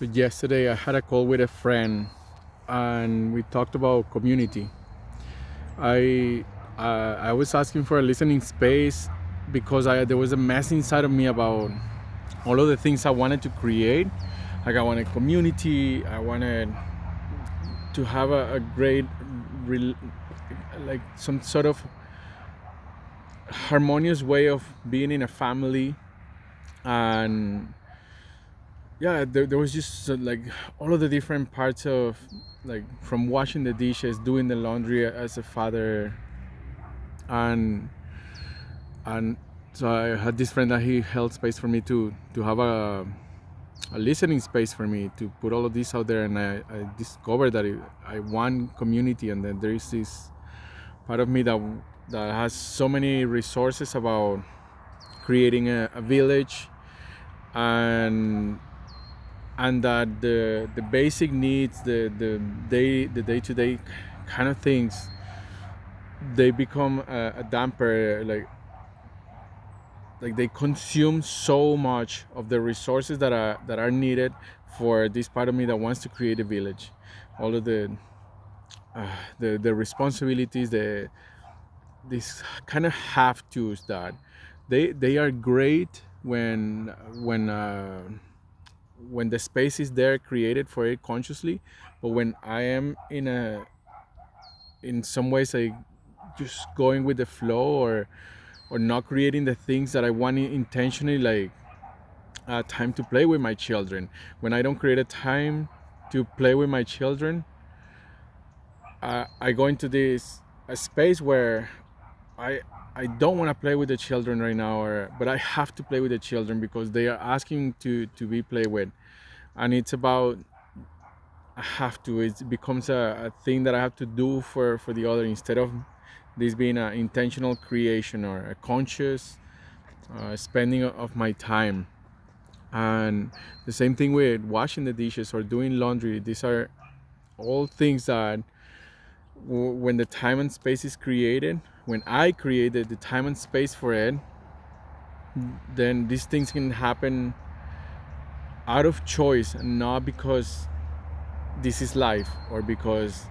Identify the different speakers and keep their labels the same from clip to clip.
Speaker 1: So yesterday I had a call with a friend, and we talked about community. I I was asking for a listening space because there was a mess inside of me about all of the things I wanted to create. Like I wanted community. I wanted to have a great, rel- like some sort of harmonious way of being in a family. And yeah, there was just like all of the different parts of, like, from washing the dishes, doing the laundry as a father. And and so I had this friend that he held space for me to have a listening space for me to put all of this out there. And I discovered that I want community, and then there is this part of me that has so many resources about creating a village, and that the basic needs, the day-to-day kind of things, they become a damper. Like they consume so much of the resources that are needed for this part of me that wants to create a village. All of the responsibilities, these kind of have tos, that they are great when the space is there created for it consciously. But when I am in some ways, like, just going with the flow, or not creating the things that I want intentionally, like time to play with my children. When I don't create a time to play with my children, I go into this a space where I I don't want to play with the children right now, but I have to play with the children because they are asking to be played with. And it's about, I have to. It becomes a thing that I have to do for the other, instead of this being an intentional creation or a conscious spending of my time. And the same thing with washing the dishes or doing laundry. These are all things that, when the time and space is created, when I created the time and space for it, then these things can happen out of choice, and not because this is life, or because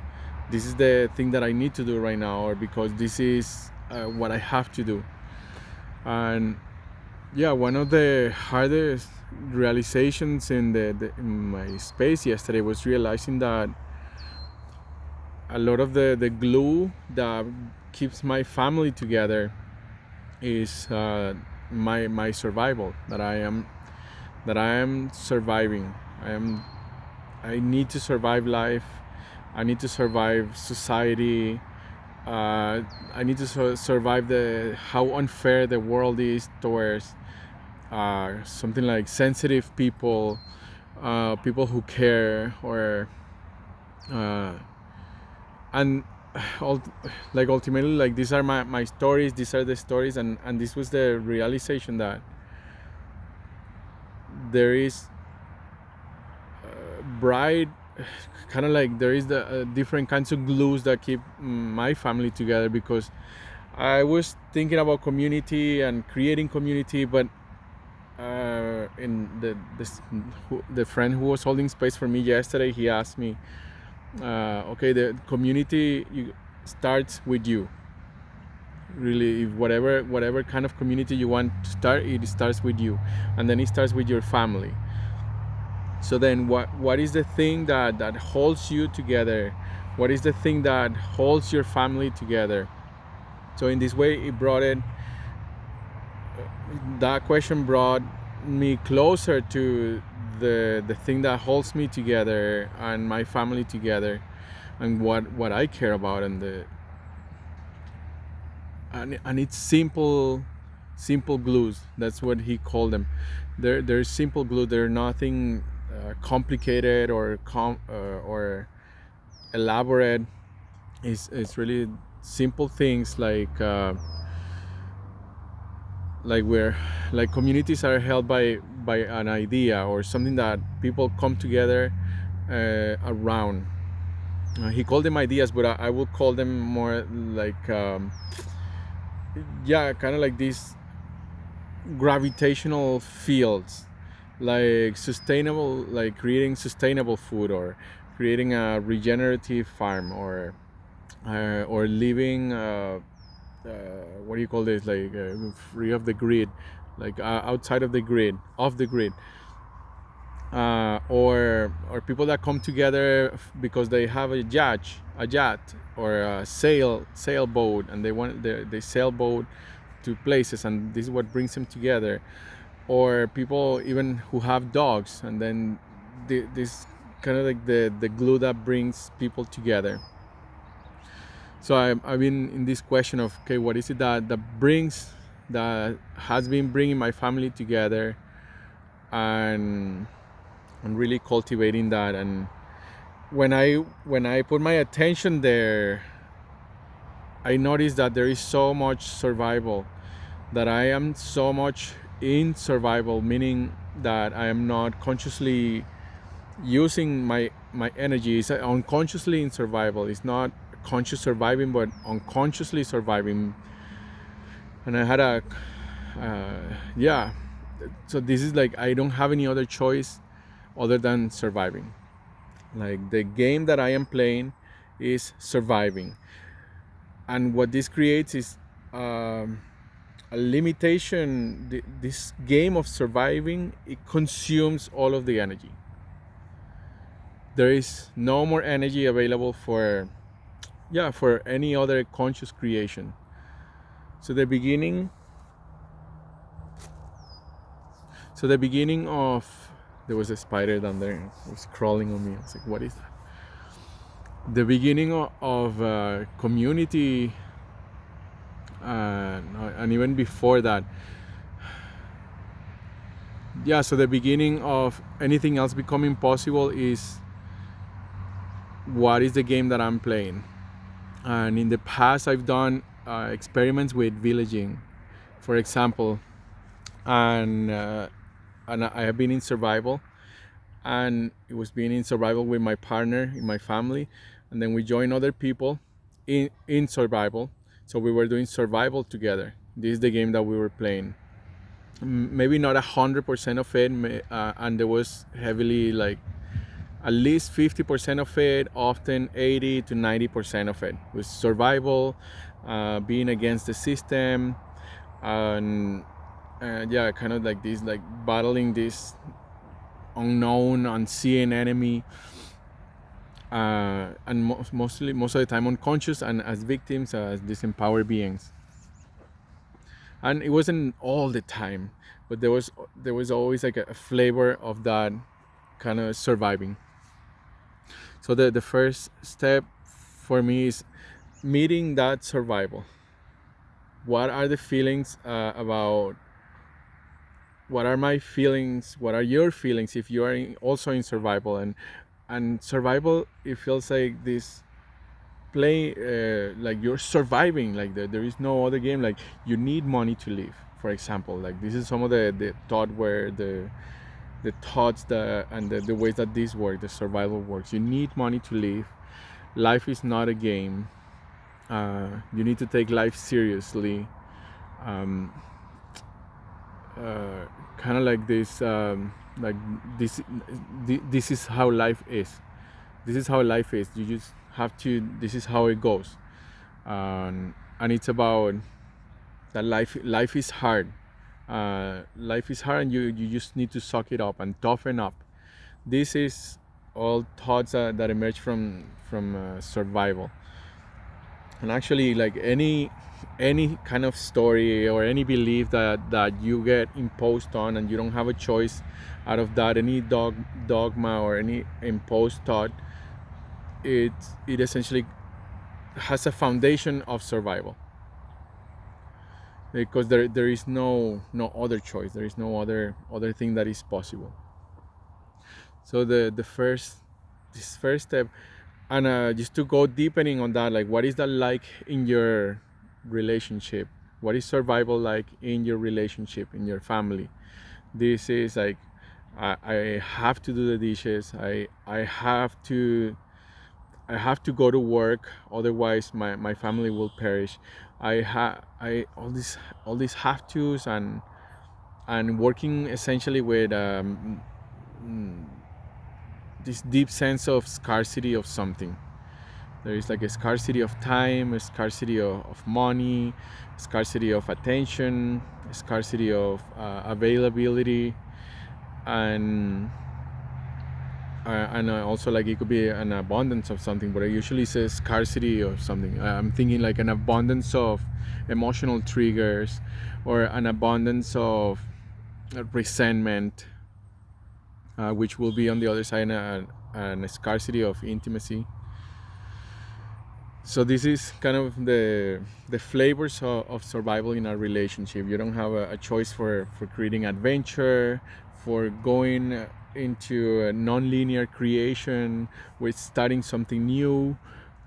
Speaker 1: this is the thing that I need to do right now, or because this is what I have to do. And yeah, one of the hardest realizations in my space yesterday was realizing that a lot of the glue that keeps my family together is my survival. That I am surviving. I need to survive life. I need to survive society. I need to survive the how unfair the world is towards something like sensitive people, people who care, or uh, and like, ultimately, like, these are my stories. These are the stories, and this was the realization that there is bright, kind of like, there is the different kinds of glues that keep my family together. Because I was thinking about community and creating community, but in the friend who was holding space for me yesterday, he asked me, okay, the community starts with you. Really, if whatever kind of community you want to start, it starts with you, and then it starts with your family. So then, what is the thing that holds you together? What is the thing that holds your family together? So in this way, that question brought me closer to the thing that holds me together and my family together, and what I care about. And it's simple glues. That's what he called them. They're simple glue. They're nothing complicated or elaborate. It's really simple things, where, like, communities are held by an idea or something that people come together around. He called them ideas, but I would call them more like, yeah, kind of like these gravitational fields like sustainable, like creating sustainable food, or creating a regenerative farm, or living what do you call this, like free of the grid, like outside of the grid, off the grid, or people that come together because they have a yacht or a sailboat, and they sailboat to places, and this is what brings them together. Or people even who have dogs, and then this kind of like the glue that brings people together. So I've been in this question of, okay, what is it that has been bringing my family together, and really cultivating that. And when I put my attention there, I noticed that there is so much survival, that I am so much in survival, meaning that I am not consciously using my energy. It's unconsciously in survival. It's not conscious surviving, but unconsciously surviving. And I had a yeah. So this is like, I don't have any other choice other than surviving. Like, the game that I am playing is surviving, and what this creates is um, a limitation. This game of surviving, it consumes all of the energy. There is no more energy available for any other conscious creation. So the beginning of there was a spider down there. It was crawling on me. I was like, what is that? The beginning of community, and even before that, yeah. So the beginning of anything else becoming possible is, what is the game that I'm playing? And in the past, I've done experiments with villaging, for example, and I have been in survival, and it was being in survival with my partner in my family, and then we joined other people in survival. So we were doing survival together. This is the game that we were playing. Maybe not 100% of it, and there was heavily, like, at least 50% of it, often 80 to 90% of it was survival, being against the system, and yeah, kind of like this, like battling this unknown, unseen enemy, and most of the time unconscious, and as victims, as disempowered beings. And it wasn't all the time, but there was always like a flavor of that kind of surviving. So the first step for me is meeting that survival. What are the feelings about what are my feelings, what are your feelings if you are also in survival? And survival, it feels like this play, like you're surviving, like there is no other game. Like, you need money to live, for example. Like, this is some of the thought, where the thoughts and the ways that this work, the survival works. You need money to live. Life is not a game. You need to take life seriously. um, Kind of like this, like this this is how life is. This is how life is. You just have to, this is how it goes. And it's about that life is hard. Life is hard, and you just need to suck it up and toughen up. This is all thoughts that emerge from survival. And actually, like, any kind of story or any belief that you get imposed on, and you don't have a choice out of that, any dogma or any imposed thought, it essentially has a foundation of survival, because there is no other choice. There is no other thing that is possible. So this first step, and just to go deepening on that, like, what is that like in your relationship? What is survival like in your relationship, in your family? This is like, I have to do the dishes. I have to go to work, otherwise my family will perish. I all these have tos, and working essentially with this deep sense of scarcity of something. There is like a scarcity of time, a scarcity of money, scarcity of attention, a scarcity of availability, and also like it could be an abundance of something, but I usually say scarcity of something. I'm thinking like an abundance of emotional triggers, or an abundance of resentment, which will be on the other side, and a scarcity of intimacy. So this is kind of the flavors of survival in a relationship. You don't have a choice for creating adventure, for going into a non-linear creation with starting something new,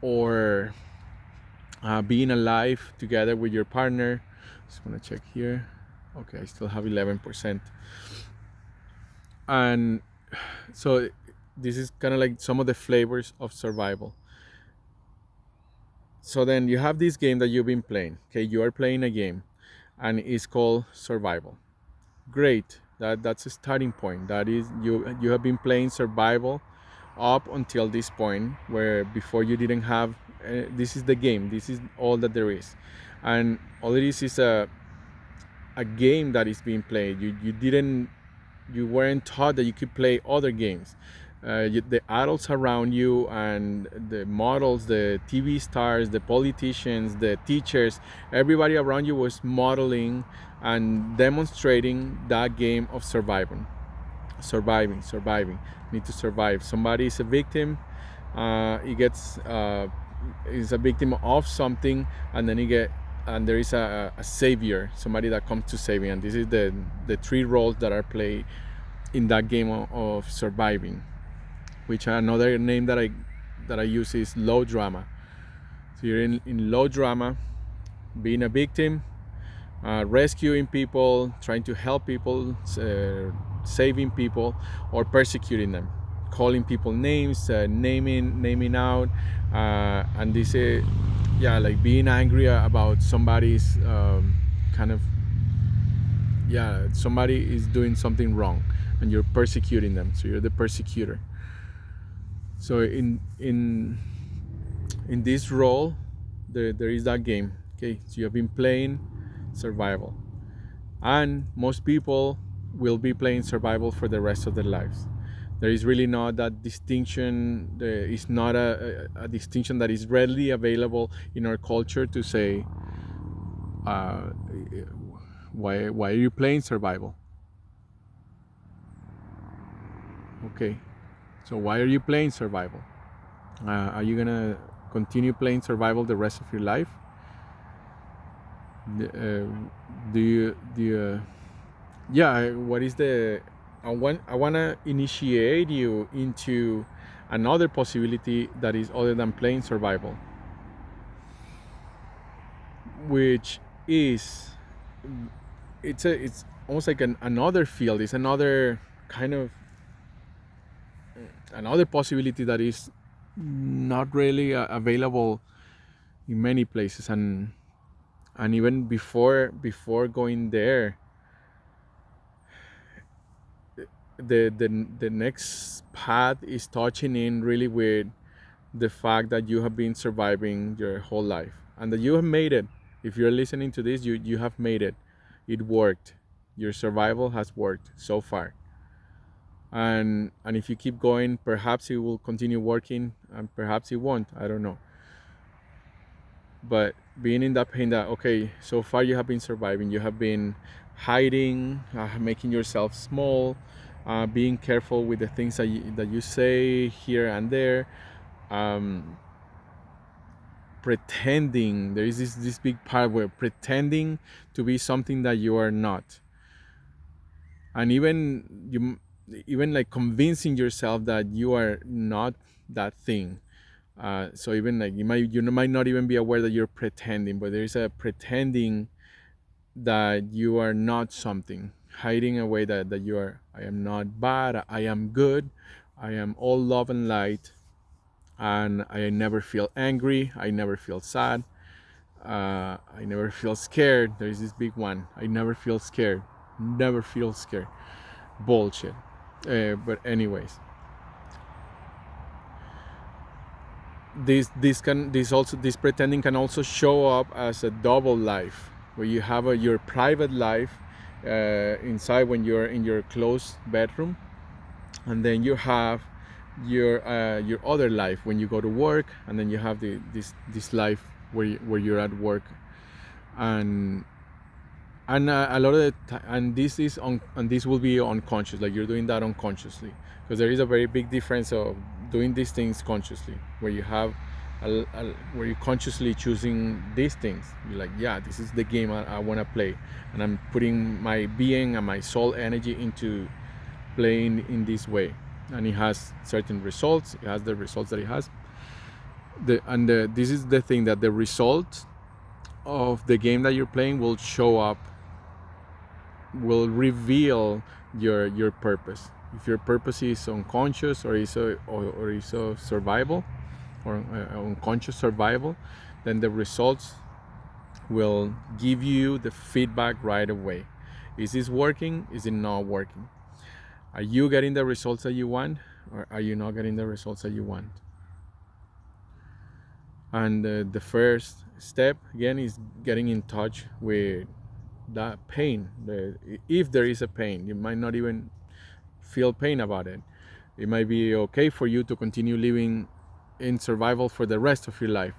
Speaker 1: or being alive together with your partner. Just want to check here. Okay, I still have 11%. And so this is kind of like some of the flavors of survival. So then you have this game that you've been playing. Okay, you are playing a game, and it's called survival. Great. That's a starting point. That is, you have been playing survival up until this point, where before you didn't have. This is the game. This is all that there is, and all it is a game that is being played. You weren't taught that you could play other games. The adults around you, and the models, the TV stars, the politicians, the teachers, everybody around you was modeling and demonstrating that game of surviving. Need to survive. Somebody is a victim. He gets is a victim of something, and then there is a savior, somebody that comes to save him. And this is the three roles that are played in that game of surviving, which another name that I use is low drama. So you're in low drama, being a victim, rescuing people, trying to help people, saving people, or persecuting them, calling people names, naming out, and this is like being angry about somebody's kind of somebody is doing something wrong, and you're persecuting them, so you're the persecutor. So in this role, there is that game. Okay, so you have been playing survival, and most people will be playing survival for the rest of their lives. There is really not that distinction. There is not a distinction that is readily available in our culture to say, why are you playing survival? Okay, so why are you playing survival? Are you gonna continue playing survival the rest of your life? Do you what is the I want to initiate you into another possibility that is other than playing survival, which is it's almost like another field. It's another kind of another possibility that is not really available in many places, and even before going there, the next path is touching in really with the fact that you have been surviving your whole life, and that you have made it. If you're listening to this, you have made it. It worked. Your survival has worked so far, and if you keep going, perhaps it will continue working, and perhaps it won't. I don't know. But being in that pain, that okay, so far you have been surviving. You have been hiding, making yourself small, being careful with the things that you say here and there, pretending. There is this big part where pretending to be something that you are not, and even like convincing yourself that you are not that thing. So even like you might not even be aware that you're pretending, but there is a pretending that you are not something, hiding away that you are. I am not bad. I am good. I am all love and light, and I never feel angry. I never feel sad. I never feel scared. There is this big one. I never feel scared. Never feel scared. Bullshit. But anyways, this pretending can also show up as a double life, where you have your private life inside when you're in your closed bedroom, and then you have your other life when you go to work, and then you have this life where you're at work, and a lot of the time, and this will be unconscious, like you're doing that unconsciously, because there is a very big difference of doing these things consciously, where you have where you're consciously choosing these things. You're like, yeah, this is the game I want to play, and I'm putting my being and my soul energy into playing in this way, and it has certain results. It has the results that it has. This is the thing, that the result of the game that you're playing will show up, will reveal your purpose. If your purpose is unconscious, or is a survival, or unconscious survival, then the results will give you the feedback right away. Is this working? Is it not working? Are you getting the results that you want, or are you not getting the results that you want? And the first step again is getting in touch with that pain. If there is a pain, you might not even feel pain about it. It might be okay for you to continue living in survival for the rest of your life.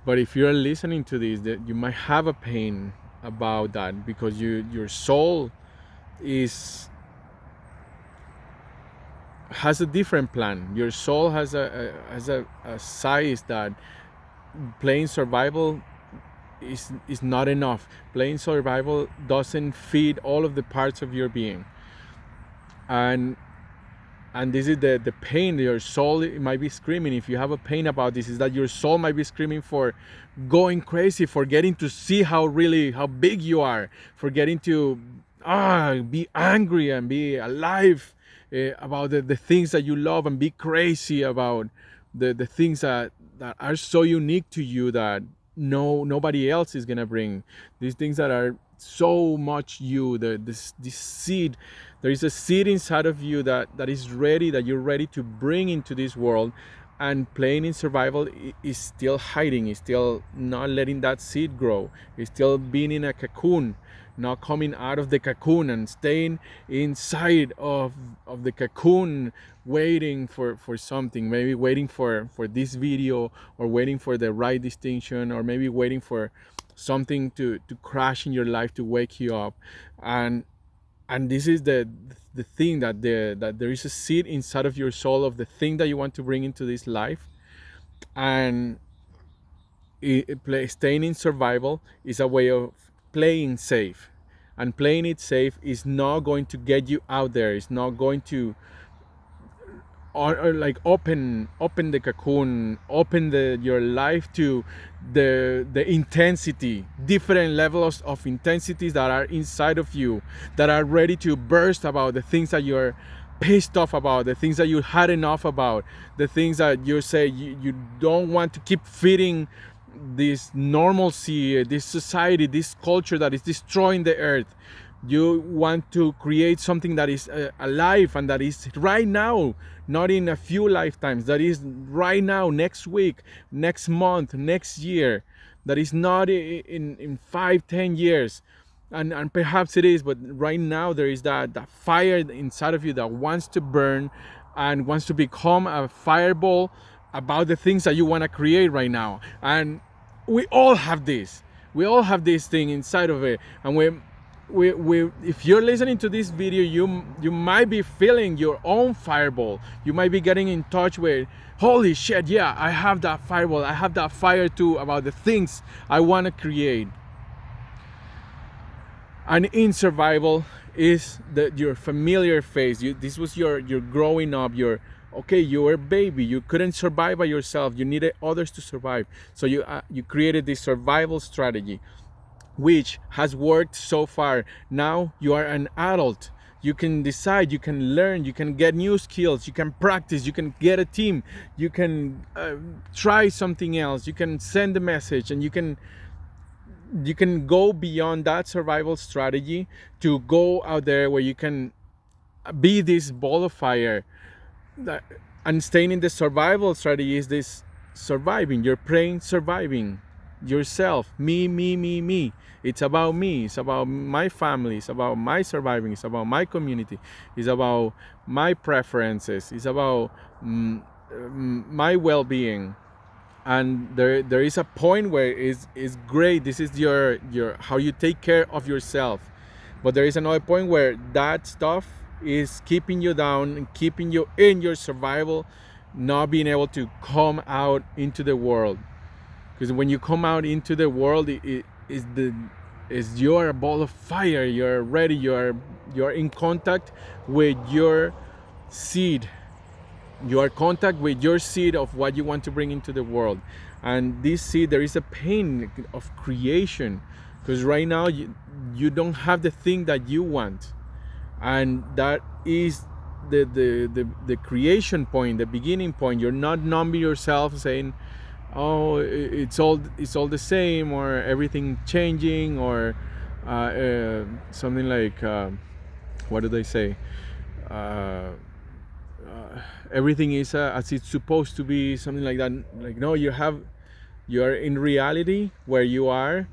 Speaker 1: But if you're listening to this, that you might have a pain about that, because your soul has a different plan. Your soul has a size that playing survival is not enough. Playing survival doesn't feed all of the parts of your being, and this is the pain. Your soul, it might be screaming. If you have a pain about this, is that your soul might be screaming for going crazy, for getting to see how big you are, for getting to be angry and be alive about the things that you love, and be crazy about the things that are so unique to you, that nobody else is gonna bring. These things that are so much you, this seed. There is a seed inside of you that is ready, that you're ready to bring into this world. And playing in survival is still hiding, is still not letting that seed grow, is still being in a cocoon, not coming out of the cocoon, and staying inside of the cocoon, waiting for something, maybe waiting for this video, or waiting for the right distinction, or maybe waiting for something to crash in your life to wake you up. And this is the thing, that there is a seed inside of your soul of the thing that you want to bring into this life. And staying in survival is a way of playing safe, and playing it safe is not going to get you out there. It's not going to or like open the cocoon, open your life to the intensity, different levels of intensities that are inside of you, that are ready to burst about the things that you're pissed off about, the things that you had enough about, the things that you say you don't want to keep feeding this normalcy, this society, this culture that is destroying the earth. You want to create something that is alive, and that is right now, not in a few lifetimes, that is right now, next week, next month, next year, that is not in 5-10 years. And perhaps it is, but right now there is that fire inside of you that wants to burn, and wants to become a fireball about the things that you want to create right now. And we all have this thing inside of it. And we if you're listening to this video, you might be feeling your own fireball. You might be getting in touch with, holy shit, yeah, I have that fireball, I have that fire too, about the things I want to create. And in survival is your familiar phase. This was your growing up, you were a baby, you couldn't survive by yourself, you needed others to survive, so you created this survival strategy, which has worked so far. Now you are an adult, you can decide, you can learn, you can get new skills, you can practice, you can get a team, you can try something else, you can send a message, and you can you can go beyond that survival strategy to go out there where you can be this ball of fire. That, and staying in the survival strategy is this surviving. You're playing surviving yourself. Me. It's about me. It's about my family. It's about my surviving. It's about my community. It's about my preferences. It's about my well-being. And there is a point where it's great. This is your how you take care of yourself. But there is another point where that stuff is keeping you down and keeping you in your survival, not being able to come out into the world. Because when you come out into the world, it is you're a ball of fire. You're ready. You're in contact with your seed. You are in contact with your seed of what you want to bring into the world. And this seed, there is a pain of creation, because right now you don't have the thing that you want, and that is the creation point, the beginning point. You're not numbing yourself saying, oh, it's all the same, or everything changing, or something like what do they say, everything is as it's supposed to be, something like that. Like, no, you are in reality where you are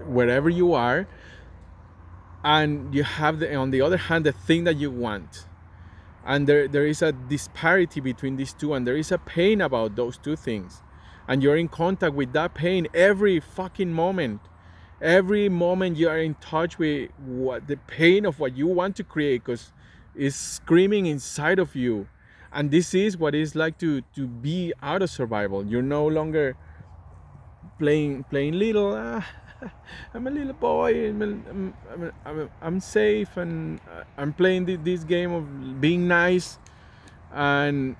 Speaker 1: wherever you are, and you have on the other hand the thing that you want. And there is a disparity between these two, and there is a pain about those two things, and you're in contact with that pain every fucking moment. Every moment you are in touch with what the pain of what you want to create, because it's screaming inside of you. And this is what it's like to be out of survival. You're no longer playing little. I'm a little boy. I'm safe, and I'm playing this game of being nice, and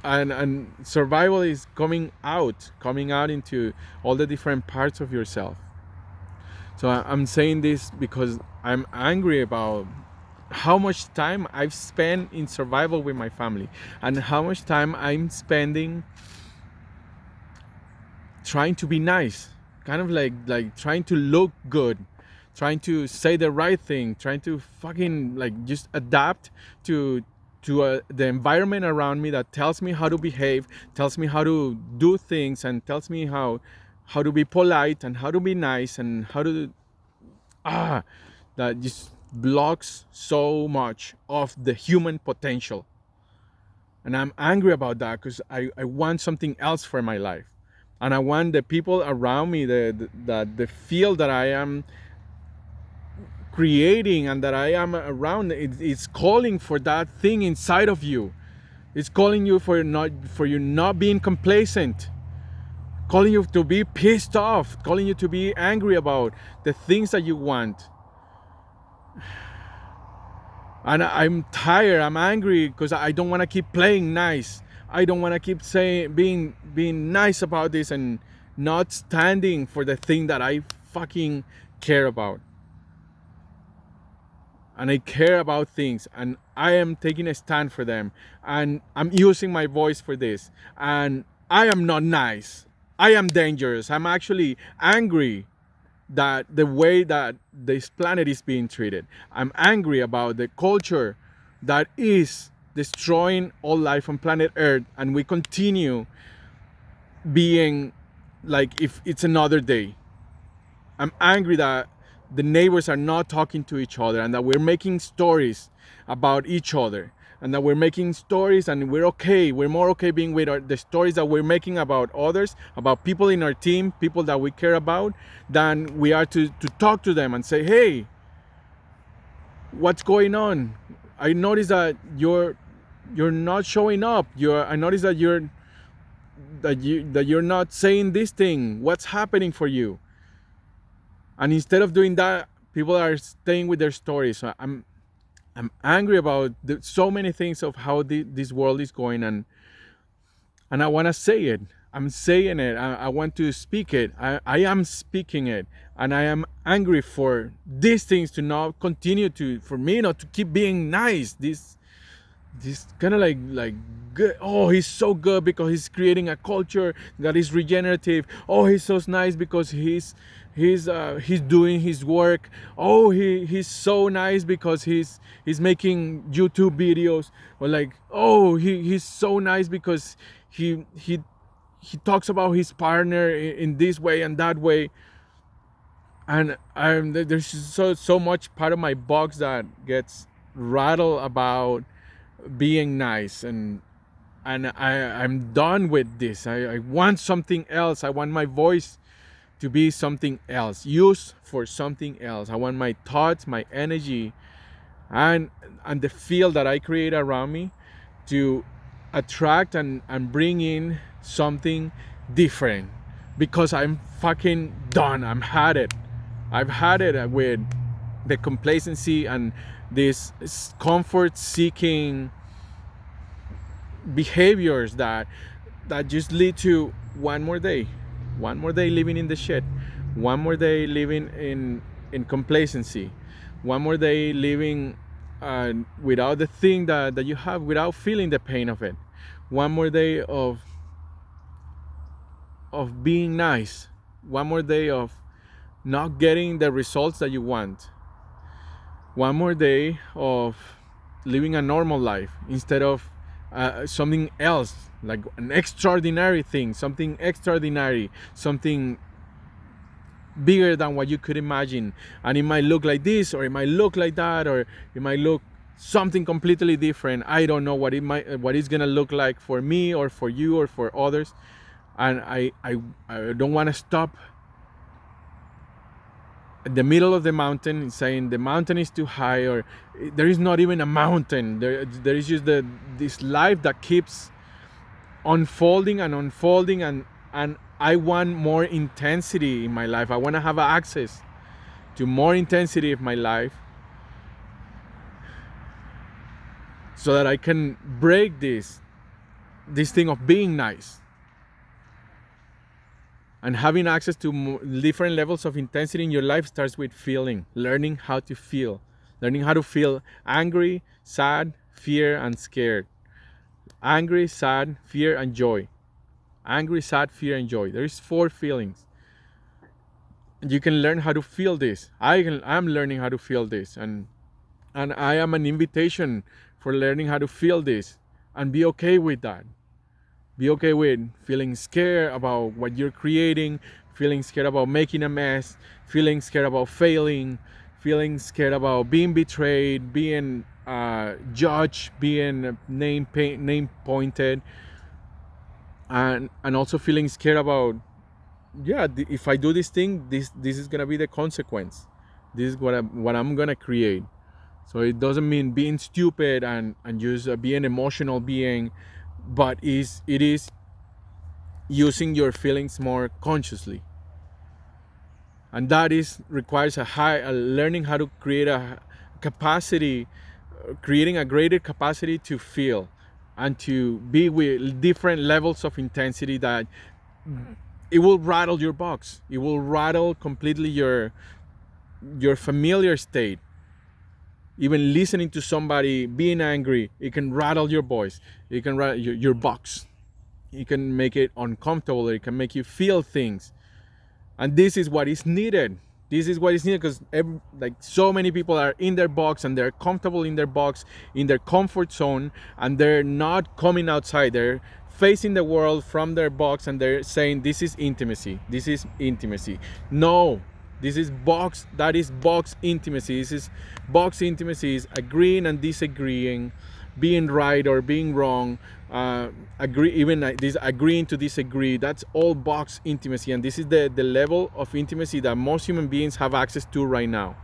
Speaker 1: and survival is coming out into all the different parts of yourself. So I'm saying this because I'm angry about how much time I've spent in survival with my family, and how much time I'm spending trying to be nice, kind of like trying to look good, trying to say the right thing, trying to fucking like just adapt to the environment around me that tells me how to behave, tells me how to do things, and tells me how to be polite and how to be nice and how to that just blocks so much of the human potential. And I'm angry about that, because I want something else for my life, and I want the people around me the field that I am creating and that I am around, it's calling for that thing inside of you. It's calling you for you not being complacent, calling you to be pissed off, calling you to be angry about the things that you want. And I'm tired, I'm angry, because I don't want to keep playing nice. I don't want to keep saying being nice about this and not standing for the thing that I fucking care about. And I care about things, and I am taking a stand for them, and I'm using my voice for this. And I am not nice. I am dangerous. I'm actually angry that the way that this planet is being treated. I'm angry about the culture that is destroying all life on planet Earth, and we continue being like if it's another day. I'm angry that the neighbors are not talking to each other, and that we're making stories about each other, and that we're making stories, and we're more okay being with the stories that we're making about others, about people in our team, people that we care about, than we are to talk to them and say, hey, what's going on? I notice that you're not showing up. I notice that you're not saying this thing. What's happening for you? And instead of doing that, people are staying with their stories. So I'm angry about so many things of how this world is going, and I want to say it. I'm saying it. I want to speak it. I am speaking it, and I am angry for these things to not continue for me not to keep being nice. this kind of like good. Oh, he's so good because he's creating a culture that is regenerative. Oh, he's so nice because he's doing his work. Oh, he's so nice because he's making YouTube videos. Or like, oh, he's so nice because he talks about his partner in this way and that way. And there's so much part of my box that gets rattled about being nice, and I'm done with this. I want something else. I want my voice to be something else, used for something else. I want my thoughts, my energy, and the field that I create around me to attract and bring in something different, because I'm fucking done. I've had it with the complacency and this comfort seeking behaviors that just lead to one more day living in the shit, one more day living in complacency, one more day living without the thing that you have, without feeling the pain of it, one more day of being nice, one more day of not getting the results that you want, one more day of living a normal life instead of something else, like an extraordinary thing, something extraordinary, something bigger than what you could imagine. And it might look like this, or it might look like that, or it might look something completely different. I don't know what it's gonna look like for me or for you or for others. And I don't want to stop at the middle of the mountain saying the mountain is too high, or there is not even a mountain. There is just this life that keeps unfolding and unfolding, and I want more intensity in my life. I want to have access to more intensity of my life so that I can break this thing of being nice. And having access to different levels of intensity in your life starts with feeling, learning how to feel angry, sad, fear, and scared. Angry, sad, fear, and joy. Angry, sad, fear, and joy. There's 4 feelings. And you can learn how to feel this. I'm learning how to feel this, and I am an invitation for learning how to feel this and be okay with that. Be okay with feeling scared about what you're creating, feeling scared about making a mess, feeling scared about failing, feeling scared about being betrayed, being judged, being name pointed, and also feeling scared about, if I do this thing, this is gonna be the consequence. This is what I'm gonna create. So it doesn't mean being stupid and just being emotional being, but it is using your feelings more consciously. And that requires a learning how to create a capacity, creating a greater capacity to feel and to be with different levels of intensity that it will rattle your box. It will rattle completely your familiar state. Even listening to somebody being angry, it can rattle your voice. It can rattle your box. It can make it uncomfortable. It can make you feel things. And this is what is needed. This is what is needed, because so many people are in their box and they're comfortable in their box, in their comfort zone, and they're not coming outside. They're facing the world from their box and they're saying, this is intimacy. This is intimacy. No, this is box. That is box intimacy. This is box intimacy is agreeing and disagreeing, being right or being wrong, agreeing to disagree. That's all box intimacy, and this is the level of intimacy that most human beings have access to right now.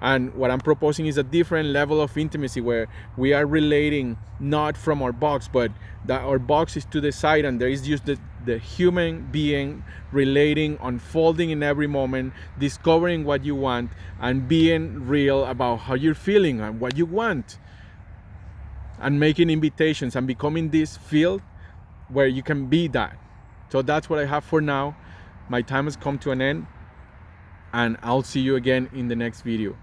Speaker 1: And what I'm proposing is a different level of intimacy where we are relating not from our box, but that our box is to the side and there is just the human being relating, unfolding in every moment, discovering what you want, and being real about how you're feeling and what you want, and making invitations and becoming this field where you can be that. So that's what I have for now. My time has come to an end, and I'll see you again in the next video.